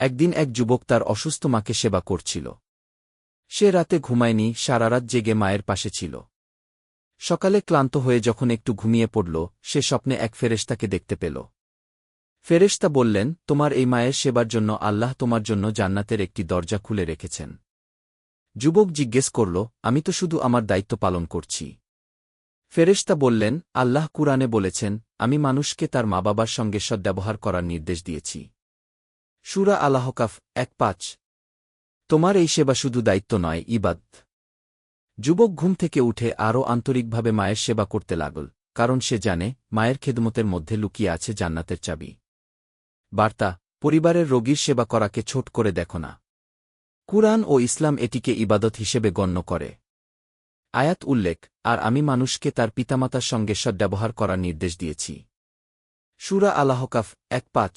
একদিন এক যুবক তার অসুস্থ মাকে সেবা করছিল। সে রাতে ঘুমায়নি, সারারাত জেগে মায়ের পাশে ছিল। সকালে ক্লান্ত হয়ে যখন একটু ঘুমিয়ে পড়ল, সে স্বপ্নে এক ফেরেশতাকে দেখতে পেল। ফেরেশতা বললেন, তোমার এই মায়ের সেবার জন্য আল্লাহ তোমার জন্য জান্নাতের একটি দরজা খুলে রেখেছেন। যুবক জিজ্ঞেস করল, আমি তো শুধু আমার দায়িত্ব পালন করছি। ফেরেশতা বললেন, আল্লাহ কুরআনে বলেছেন, আমি মানুষকে তার মা বাবার সঙ্গে সদ্ব্যবহার করার নির্দেশ দিয়েছি। সূরা আল-আহকাফ ১:৫। তোমার এই সেবা শুধু দায়িত্ব নয়, ইবাদত। যুবক ঘুম থেকে উঠে আরও আন্তরিকভাবে মায়ের সেবা করতে লাগল, কারণ সে জানে মায়ের খেদমতের মধ্যে লুকিয়ে আছে জান্নাতের চাবি। বার্তা: পরিবারের রোগীর সেবা করাকে ছোট করে দেখো না। কুরআন ও ইসলাম এটিকে ইবাদত হিসেবে গণ্য করে। আয়াত উল্লেখ: আর আমি মানুষকে তার পিতামাতার সঙ্গে সদ্ব্যবহার করার নির্দেশ দিয়েছি। সূরা আল-আহকাফ ১:৫।